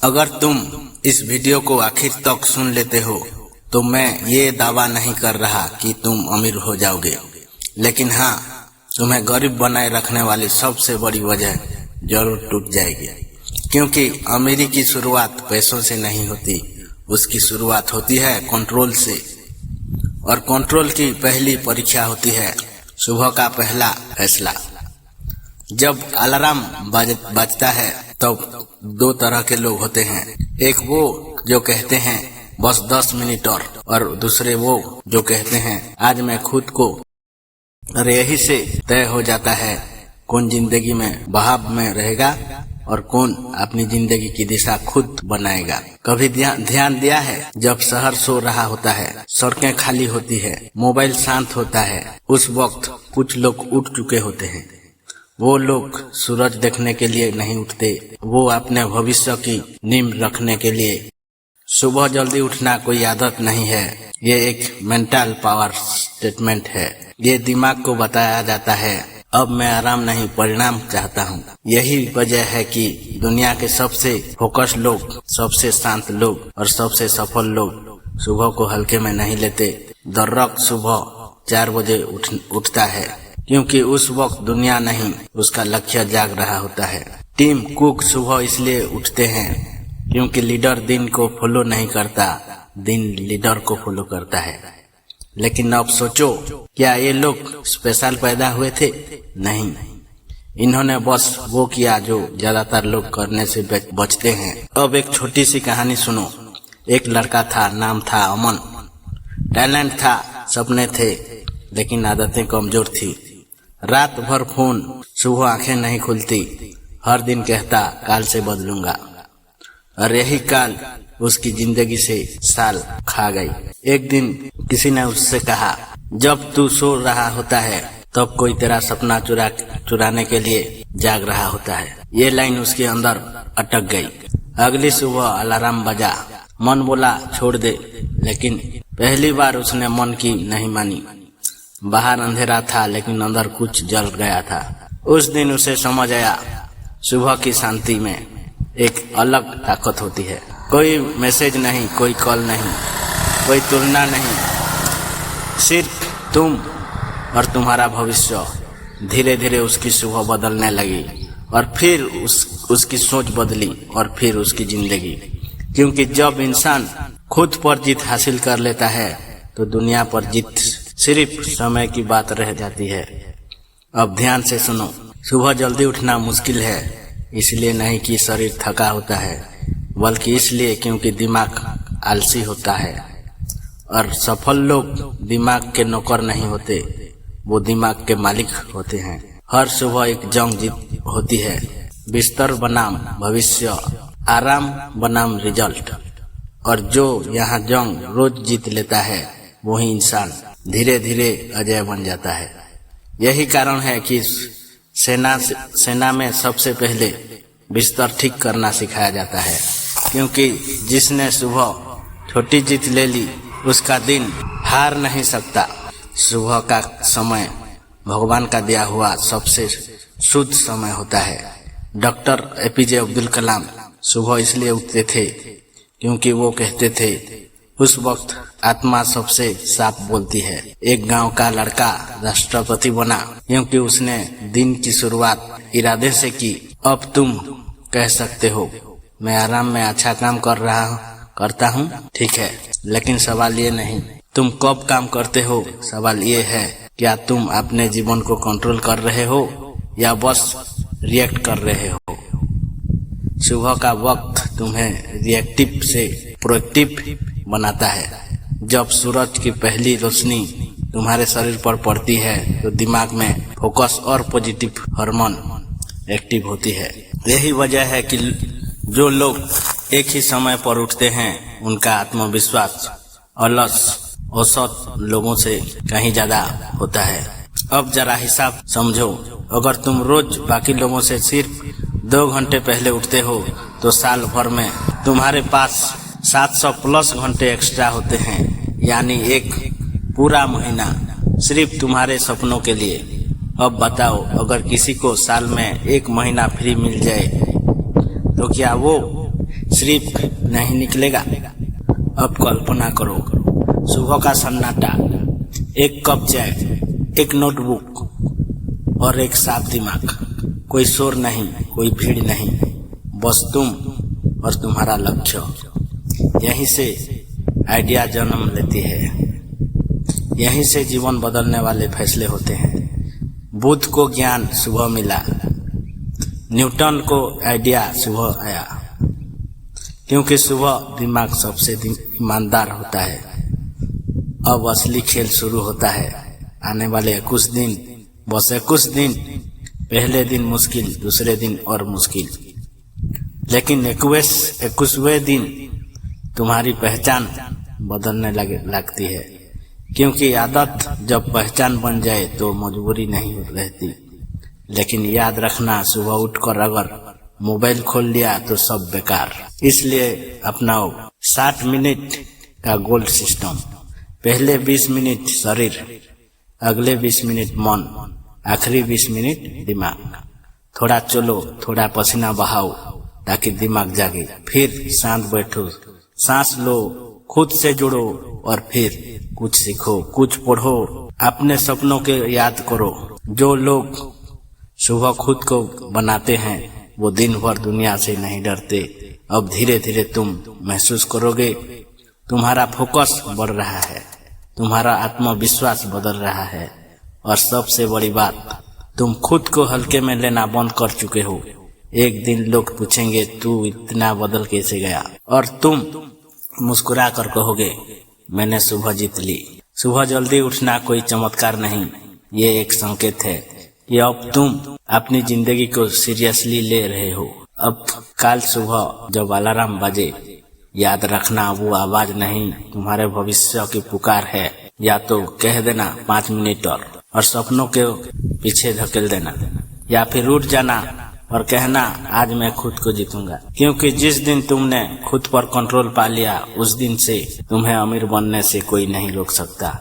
अगर तुम इस वीडियो को आखिर तक सुन लेते हो तो मैं ये दावा नहीं कर रहा कि तुम अमीर हो जाओगे, लेकिन हाँ, तुम्हें गरीब बनाए रखने वाली सबसे बड़ी वजह जरूर टूट जाएगी। क्योंकि अमीरी की शुरुआत पैसों से नहीं होती, उसकी शुरुआत होती है कंट्रोल से। और कंट्रोल की पहली परीक्षा होती है सुबह का पहला फैसला। जब अलार्म बजता है तब दो तरह के लोग होते हैं, एक वो जो कहते हैं बस 10 मिनट और दूसरे वो जो कहते हैं आज मैं खुद को। और यही से तय हो जाता है कौन जिंदगी में बहाव में रहेगा और कौन अपनी जिंदगी की दिशा खुद बनाएगा। कभी ध्यान दिया है, जब शहर सो रहा होता है, सड़कें खाली होती है, मोबाइल शांत होता है, उस वक्त कुछ लोग उठ चुके होते हैं। वो लोग सूरज देखने के लिए नहीं उठते, वो अपने भविष्य की नींव रखने के लिए। सुबह जल्दी उठना कोई आदत नहीं है, ये एक मेंटल पावर स्टेटमेंट है। ये दिमाग को बताया जाता है अब मैं आराम नहीं परिणाम चाहता हूँ। यही वजह है कि दुनिया के सबसे फोकस लोग, सबसे शांत लोग और सबसे सफल लोग सुबह को हल्के में नहीं लेते। दर्रक सुबह 4 बजे उठता है, क्योंकि उस वक्त दुनिया नहीं, उसका लक्ष्य जाग रहा होता है। टीम कुक सुबह इसलिए उठते हैं क्योंकि लीडर दिन को फॉलो नहीं करता, दिन लीडर को फॉलो करता है। लेकिन अब सोचो, क्या ये लोग स्पेशल पैदा हुए थे? नहीं, इन्होंने बस वो किया जो ज्यादातर लोग करने से बचते हैं। अब एक छोटी सी कहानी सुनो। एक लड़का था, नाम था अमन। टैलेंट था, सपने थे, लेकिन आदतें कमजोर थी। रात भर फोन, सुबह आंखें नहीं खुलती, हर दिन कहता काल से बदलूंगा। और यही काल उसकी जिंदगी से साल खा गई। एक दिन किसी ने उससे कहा, जब तू सो रहा होता है तब कोई तेरा सपना चुराने के लिए जाग रहा होता है। ये लाइन उसके अंदर अटक गई। अगली सुबह अलार्म बजा, मन बोला छोड़ दे, लेकिन पहली बार उसने मन की नहीं मानी। बाहर अंधेरा था, लेकिन अंदर कुछ जल गया था। उस दिन उसे समझ आया, सुबह की शांति में एक अलग ताकत होती है। कोई मैसेज नहीं, कोई कॉल नहीं, कोई तुलना नहीं, सिर्फ तुम और तुम्हारा भविष्य। धीरे धीरे उसकी सुबह बदलने लगी और फिर उसकी सोच बदली और फिर उसकी जिंदगी। क्योंकि जब इंसान खुद पर जीत हासिल कर लेता है तो दुनिया पर जीत सिर्फ समय की बात रह जाती है। अब ध्यान से सुनो। सुबह जल्दी उठना मुश्किल है, इसलिए नहीं कि शरीर थका होता है, बल्कि इसलिए क्योंकि दिमाग आलसी होता है। और सफल लोग दिमाग के नौकर नहीं होते, वो दिमाग के मालिक होते हैं। हर सुबह एक जंग जीत होती है, बिस्तर बनाम भविष्य, आराम बनाम रिजल्ट। और जो यहाँ जंग रोज जीत लेता है वही इंसान धीरे धीरे अजय बन जाता है। यही कारण है कि सेना में सबसे पहले बिस्तर ठीक करना सिखाया जाता है, क्योंकि जिसने सुबह छोटी जीत ले ली उसका दिन हार नहीं सकता। सुबह का समय भगवान का दिया हुआ सबसे शुद्ध समय होता है। डॉक्टर APJ अब्दुल कलाम सुबह इसलिए उठते थे क्योंकि वो कहते थे उस वक्त आत्मा सबसे साफ बोलती है। एक गांव का लड़का राष्ट्रपति बना क्योंकि उसने दिन की शुरुआत इरादे से की। अब तुम कह सकते हो मैं आराम में अच्छा काम करता हूँ, ठीक है, लेकिन सवाल ये नहीं तुम कब काम करते हो, सवाल ये है क्या तुम अपने जीवन को कंट्रोल कर रहे हो या बस रिएक्ट कर रहे हो। सुबह का वक्त तुम्हें रिएक्टिव से प्रोएक्टिव बनाता है। जब सूरज की पहली रोशनी तुम्हारे शरीर पर पड़ती है तो दिमाग में फोकस और पॉजिटिव हार्मोन एक्टिव होती है। यही वजह है कि जो लोग एक ही समय पर उठते हैं उनका आत्मविश्वास अलस औसत लोगों से कहीं ज्यादा होता है। अब जरा हिसाब समझो, अगर तुम रोज बाकी लोगों से सिर्फ 2 घंटे पहले उठते हो तो साल भर में तुम्हारे पास 700 प्लस घंटे एक्स्ट्रा होते हैं, यानी एक पूरा महीना सिर्फ तुम्हारे सपनों के लिए। अब बताओ, अगर किसी को साल में 1 महीना फ्री मिल जाए तो क्या वो सिर्फ नहीं निकलेगा। अब कल्पना करो, सुबह का सन्नाटा, एक कप चाय, एक नोटबुक और एक साफ दिमाग। कोई शोर नहीं, कोई भीड़ नहीं, बस तुम और तुम्हारा लक्ष्य। यहीं से आइडिया जन्म लेती है, यहीं से जीवन बदलने वाले फैसले होते हैं। बुद्ध को ज्ञान सुबह मिला, न्यूटन को आइडिया सुबह आया, क्योंकि सुबह दिमाग सबसे ईमानदार होता है। अब असली खेल शुरू होता है। आने वाले कुछ दिन, बस 21 दिन, पहले दिन मुश्किल, दूसरे दिन और मुश्किल, लेकिन 21वें दिन तुम्हारी पहचान बदलने लगती है। क्योंकि आदत जब पहचान बन जाए तो मजबूरी नहीं रहती। लेकिन याद रखना, सुबह उठकर अगर मोबाइल खोल लिया तो सब बेकार। इसलिए अपनाओ 60 मिनट का गोल्ड सिस्टम। पहले 20 मिनट शरीर, अगले 20 मिनट मन, आखिरी 20 मिनट दिमाग। थोड़ा चलो, थोड़ा पसीना बहाओ ताकि दिमाग जागे। फिर शांत बैठो, सांस लो, खुद से जुड़ो और फिर कुछ सीखो, कुछ पढ़ो, अपने सपनों के याद करो। जो लोग सुबह खुद को बनाते हैं वो दिन भर दुनिया से नहीं डरते। अब धीरे धीरे तुम महसूस करोगे तुम्हारा फोकस बढ़ रहा है, तुम्हारा आत्मविश्वास बदल रहा है, और सबसे बड़ी बात, तुम खुद को हल्के में लेना बंद कर चुके हो। एक दिन लोग पूछेंगे तू इतना बदल कैसे गया, और तुम मुस्कुरा कर कहोगे मैंने सुबह जीत ली। सुबह जल्दी उठना कोई चमत्कार नहीं, ये एक संकेत है कि अब तुम अपनी जिंदगी को सीरियसली ले रहे हो। अब कल सुबह जब अलार्म बजे, याद रखना वो आवाज नहीं, तुम्हारे भविष्य की पुकार है। या तो कह देना 5 मिनट और सपनों के पीछे धकेल देना, या फिर उठ जाना और कहना आज मैं खुद को जीतूंगा। क्योंकि जिस दिन तुमने खुद पर कंट्रोल पा लिया, उस दिन से तुम्हें अमीर बनने से कोई नहीं रोक सकता।